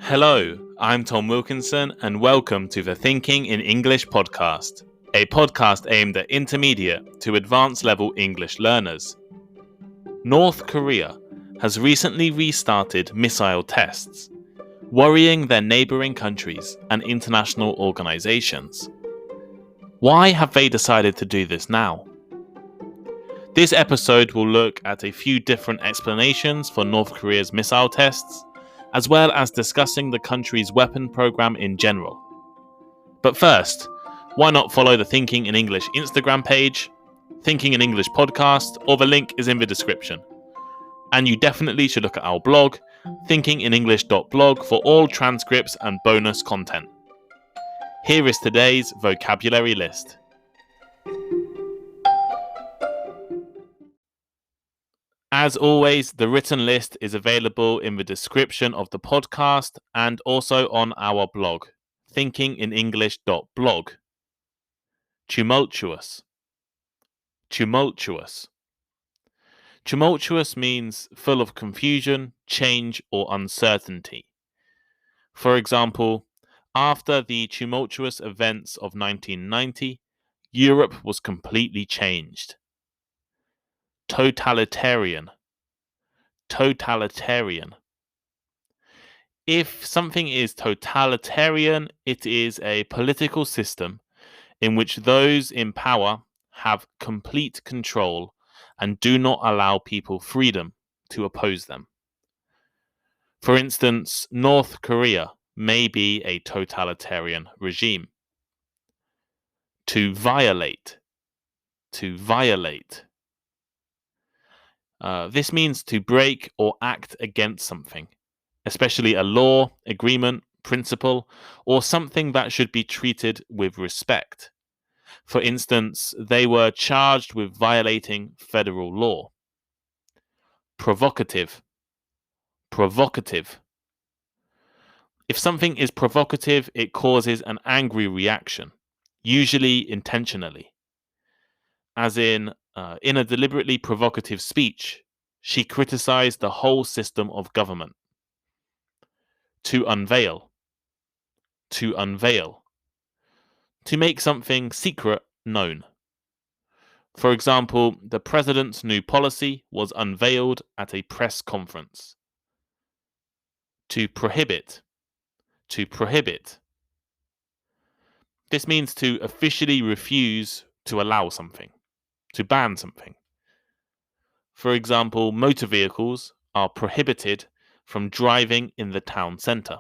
Hello, I'm Tom Wilkinson and welcome to the Thinking in English podcast, a podcast aimed at intermediate to advanced level English learners. North Korea has recently restarted missile tests, worrying their neighbouring countries and international organisations. Why have they decided to do this now? This episode will look at a few different explanations for North Korea's missile tests, as well as discussing the country's weapon program in general. But first, why not follow the Thinking in English Instagram page, Thinking in English podcast, or the link is in the description. And you definitely should look at our blog, thinkinginenglish.blog, for all transcripts and bonus content. Here is today's vocabulary list. As always, the written list is available in the description of the podcast and also on our blog, thinkinginenglish.blog. Tumultuous. Tumultuous. Tumultuous means full of confusion, change, or uncertainty. For example, after the tumultuous events of 1990, Europe was completely changed. Totalitarian. Totalitarian. If something is totalitarian, it is a political system in which those in power have complete control and do not allow people freedom to oppose them. For instance, North Korea may be a totalitarian regime. To violate. To violate. This means to break or act against something, especially a law, agreement, principle, or something that should be treated with respect. For instance, they were charged with violating federal law. Provocative. Provocative. If something is provocative, it causes an angry reaction, usually intentionally. As in a deliberately provocative speech, she criticized the whole system of government. To unveil. To unveil. To make something secret known. For example, the president's new policy was unveiled at a press conference. To prohibit. To prohibit. This means to officially refuse to allow something, to ban something. For example, motor vehicles are prohibited from driving in the town centre.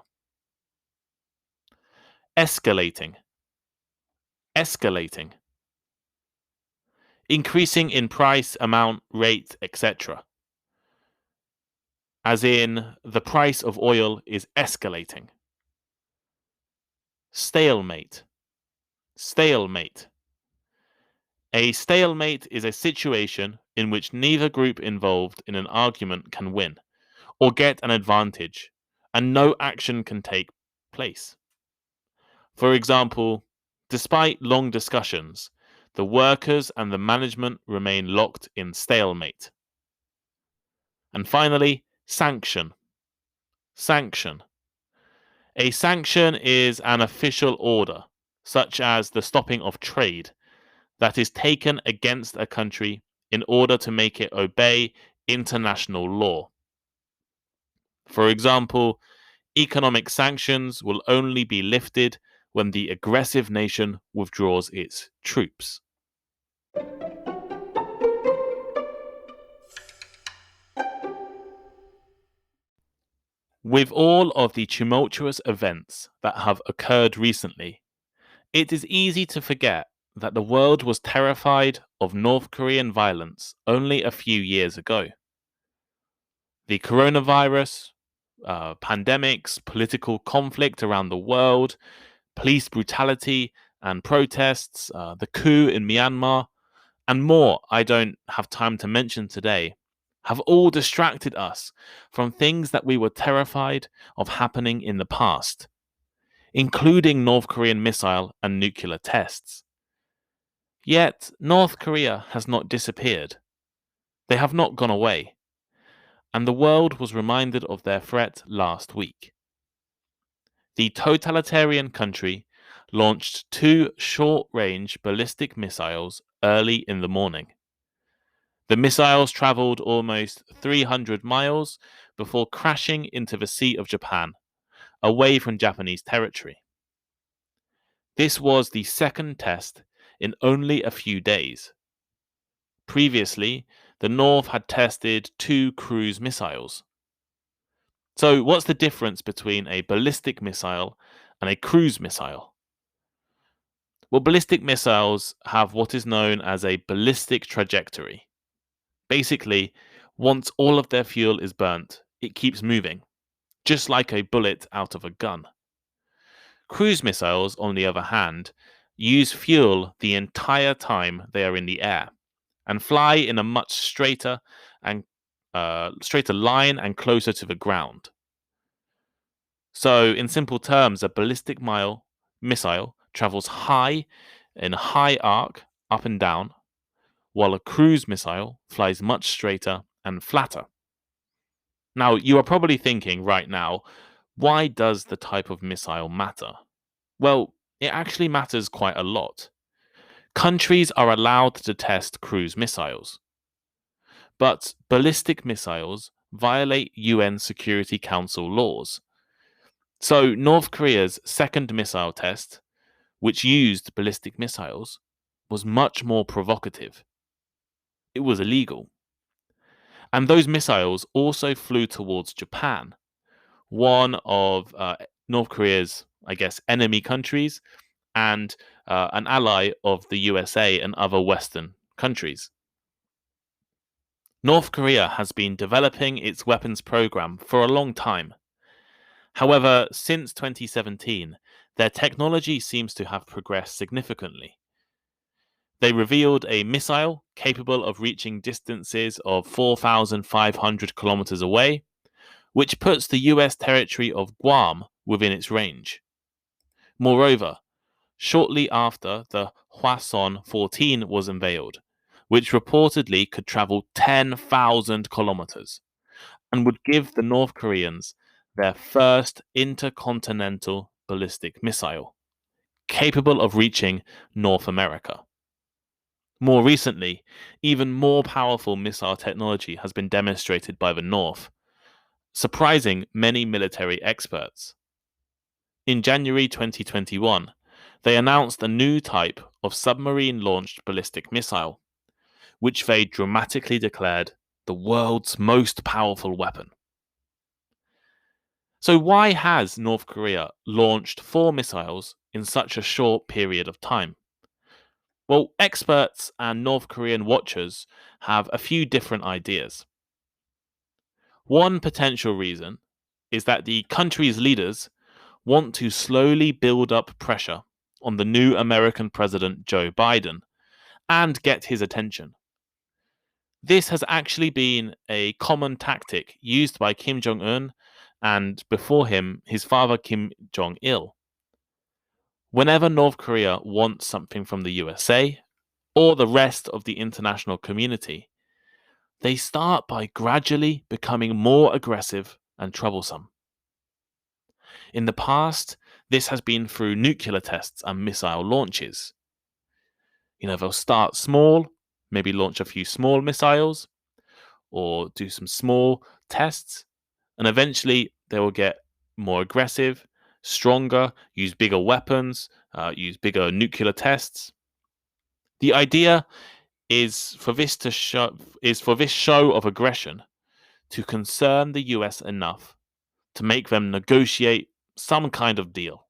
Escalating. Escalating. Increasing in price, amount, rate, etc. As in, the price of oil is escalating. Stalemate. Stalemate. A stalemate is a situation in which neither group involved in an argument can win or get an advantage, and no action can take place. For example, despite long discussions, the workers and the management remain locked in stalemate. And finally, sanction. Sanction. A sanction is an official order, such as the stopping of trade, that is taken against a country in order to make it obey international law. For example, economic sanctions will only be lifted when the aggressive nation withdraws its troops. With all of the tumultuous events that have occurred recently, it is easy to forget that the world was terrified of North Korean violence only a few years ago. The coronavirus, pandemics, political conflict around the world, police brutality and protests, the coup in Myanmar, and more I don't have time to mention today, have all distracted us from things that we were terrified of happening in the past, including North Korean missile and nuclear tests. Yet, North Korea has not disappeared. They have not gone away. And the world was reminded of their threat last week. the totalitarian country launched 2 short-range ballistic missiles early in the morning. The missiles traveled almost 300 miles before crashing into the Sea of Japan, away from Japanese territory. This was the second test in only a few days. Previously, the North had tested 2 cruise missiles. So, what's the difference between a ballistic missile and a cruise missile? Well, ballistic missiles have what is known as a ballistic trajectory. Basically, once all of their fuel is burnt, it keeps moving, just like a bullet out of a gun. Cruise missiles, on the other hand, use fuel the entire time they are in the air and fly in a much straighter line and closer to the ground. So, in simple terms, a ballistic missile travels high in a high arc up and down, while a cruise missile flies much straighter and flatter. Now, you are probably thinking right now, why does the type of missile matter? Well, it actually matters quite a lot. Countries are allowed to test cruise missiles, but ballistic missiles violate UN Security Council laws. So, North Korea's second missile test, which used ballistic missiles, was much more provocative. It was illegal. And those missiles also flew towards Japan, one of North Korea's, enemy countries, and an ally of the USA and other Western countries. North Korea has been developing its weapons program for a long time. However, since 2017, their technology seems to have progressed significantly. They revealed a missile capable of reaching distances of 4,500 kilometers away, which puts the US territory of Guam within its range. Moreover, shortly after, the Hwasong 14 was unveiled, which reportedly could travel 10,000 kilometers and would give the North Koreans their first intercontinental ballistic missile, capable of reaching North America. More recently, even more powerful missile technology has been demonstrated by the North, surprising many military experts. In January 2021, they announced a new type of submarine-launched ballistic missile, which they dramatically declared the world's most powerful weapon. So why has North Korea launched 4 missiles in such a short period of time? Well, experts and North Korean watchers have a few different ideas. One potential reason is that the country's leaders want to slowly build up pressure on the new American president Joe Biden and get his attention. This has actually been a common tactic used by Kim Jong-un and before him, his father Kim Jong-il. Whenever North Korea wants something from the USA or the rest of the international community, they start by gradually becoming more aggressive and troublesome. In the past, this has been through nuclear tests and missile launches. They'll start small, maybe launch a few small missiles, or do some small tests, and eventually they will get more aggressive, stronger, use bigger weapons, use bigger nuclear tests. The idea is for this show of aggression to concern the US enough to make them negotiate some kind of deal.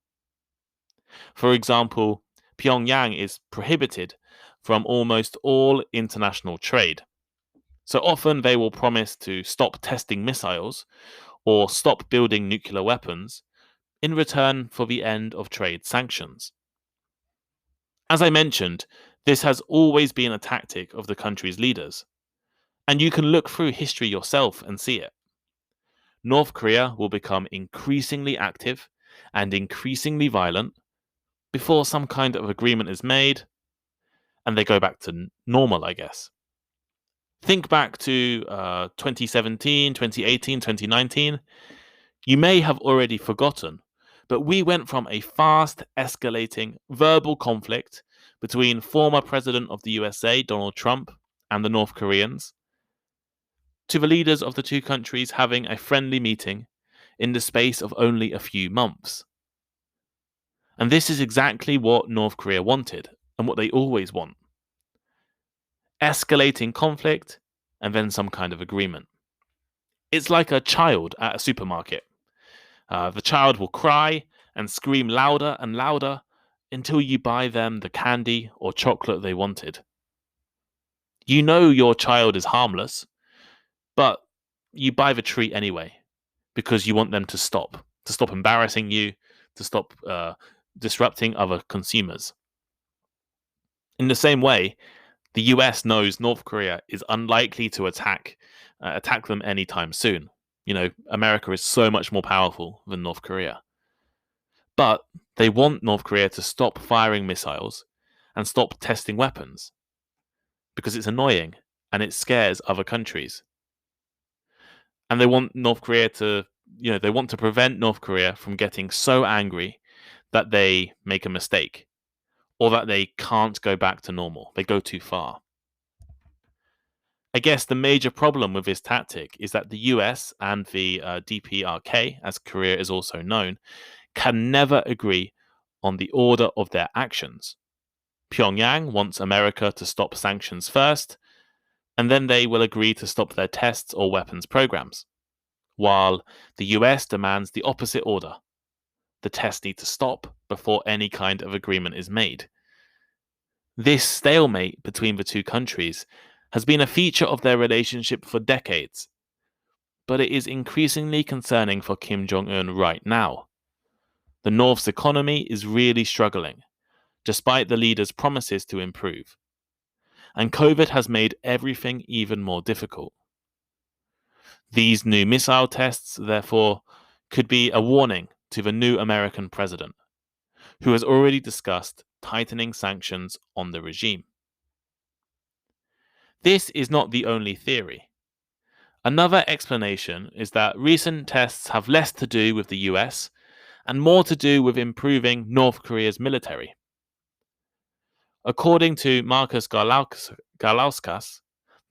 For example, Pyongyang is prohibited from almost all international trade. So often they will promise to stop testing missiles or stop building nuclear weapons in return for the end of trade sanctions. As I mentioned, this has always been a tactic of the country's leaders, and you can look through history yourself and see it. North Korea will become increasingly active and increasingly violent before some kind of agreement is made, and they go back to normal, I guess. Think back to 2017, 2018, 2019. You may have already forgotten, But we went from a fast escalating verbal conflict between former President of the USA, Donald Trump, and the North Koreans, to the leaders of the two countries having a friendly meeting in the space of only a few months. And this is exactly what North Korea wanted, and what they always want. Escalating conflict, and then some kind of agreement. It's like a child at a supermarket. The child will cry and scream louder and louder until you buy them the candy or chocolate they wanted. You know your child is harmless, but you buy the treat anyway because you want them to stop embarrassing you, to stop disrupting other consumers. In the same way, the US knows North Korea is unlikely to attack them anytime soon. You know, America is so much more powerful than North Korea. But they want North Korea to stop firing missiles and stop testing weapons because it's annoying and it scares other countries. And they want North Korea to, they want to prevent North Korea from getting so angry that they make a mistake or that they can't go back to normal. They go too far. I guess the major problem with this tactic is that the US and the DPRK, as Korea is also known, can never agree on the order of their actions. Pyongyang wants America to stop sanctions first, and then they will agree to stop their tests or weapons programs, while the US demands the opposite order. The tests need to stop before any kind of agreement is made. This stalemate between the two countries has been a feature of their relationship for decades, but it is increasingly concerning for Kim Jong-un right now. The North's economy is really struggling, despite the leader's promises to improve. And COVID has made everything even more difficult. These new missile tests, therefore, could be a warning to the new American president, who has already discussed tightening sanctions on the regime. This is not the only theory. Another explanation is that recent tests have less to do with the US and more to do with improving North Korea's military. According to Marcus Galauskas,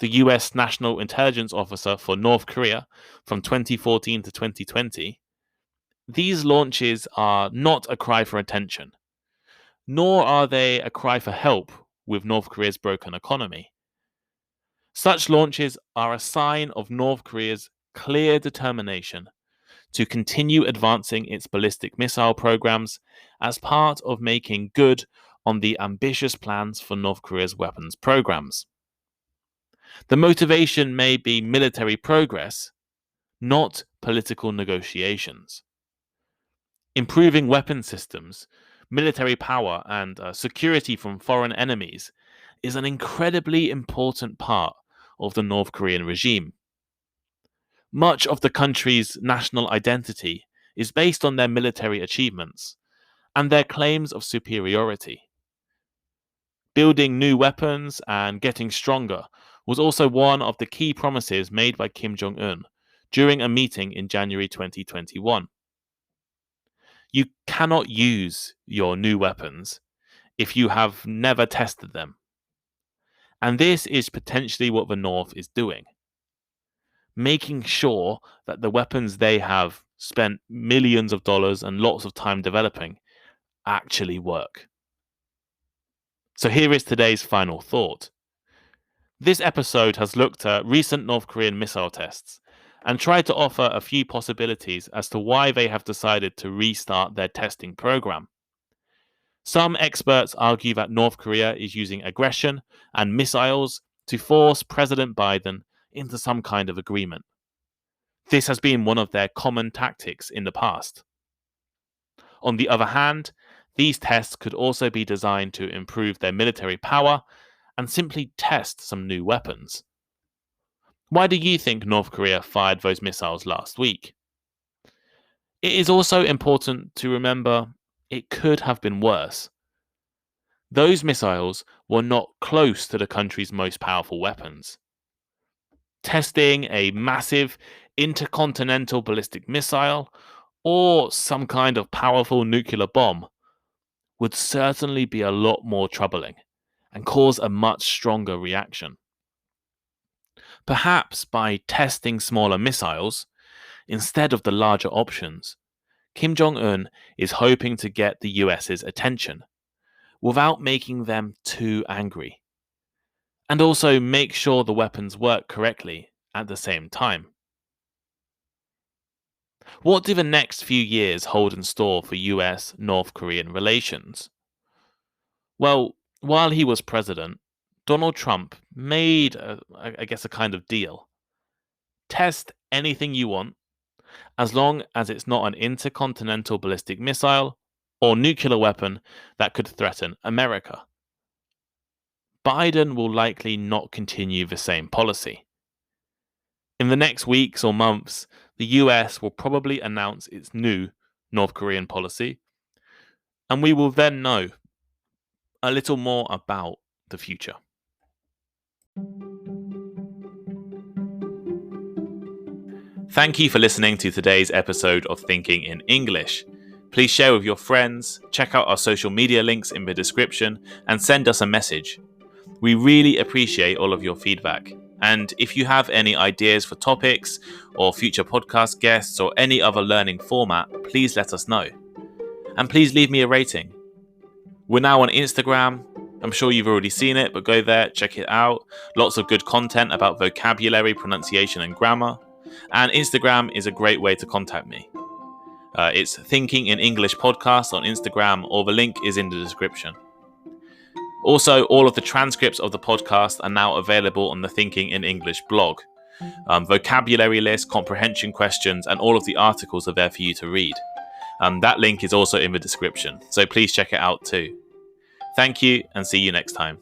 the US National Intelligence Officer for North Korea from 2014 to 2020, these launches are not a cry for attention, nor are they a cry for help with North Korea's broken economy. Such launches are a sign of North Korea's clear determination to continue advancing its ballistic missile programs as part of making good on the ambitious plans for North Korea's weapons programs. The motivation may be military progress, not political negotiations. Improving weapon systems, military power, and security from foreign enemies is an incredibly important part of the North Korean regime. Much of the country's national identity is based on their military achievements and their claims of superiority. Building new weapons and getting stronger was also one of the key promises made by Kim Jong-un during a meeting in January 2021. You cannot use your new weapons if you have never tested them. And this is potentially what the North is doing. Making sure that the weapons they have spent millions of dollars and lots of time developing actually work. So here is today's final thought. This episode has looked at recent North Korean missile tests and tried to offer a few possibilities as to why they have decided to restart their testing program. Some experts argue that North Korea is using aggression and missiles to force President Biden into some kind of agreement. This has been one of their common tactics in the past. On the other hand, these tests could also be designed to improve their military power and simply test some new weapons. Why do you think North Korea fired those missiles last week? It is also important to remember it could have been worse. Those missiles were not close to the country's most powerful weapons. Testing a massive intercontinental ballistic missile or some kind of powerful nuclear bomb would certainly be a lot more troubling and cause a much stronger reaction. Perhaps by testing smaller missiles instead of the larger options, Kim Jong-un is hoping to get the US's attention without making them too angry, and also make sure the weapons work correctly at the same time. What do the next few years hold in store for US-North Korean relations? Well, while he was president, Donald Trump made, I guess, a kind of deal. Test anything you want, as long as it's not an intercontinental ballistic missile or nuclear weapon that could threaten America. Biden will likely not continue the same policy. In the next weeks or months, the US will probably announce its new North Korean policy, and we will then know a little more about the future. Thank you for listening to today's episode of Thinking in English. Please share with your friends, check out our social media links in the description, and send us a message. We really appreciate all of your feedback. And if you have any ideas for topics or future podcast guests or any other learning format, please let us know. And please leave me a rating. We're now on Instagram. I'm sure you've already seen it, but go there, check it out. Lots of good content about vocabulary, pronunciation, and grammar. And Instagram is a great way to contact me. It's Thinking in English Podcast on Instagram, or the link is in the description. Also, all of the transcripts of the podcast are now available on the Thinking in English blog. Vocabulary list, comprehension questions, and all of the articles are there for you to read. That link is also in the description, so please check it out too. Thank you, and see you next time.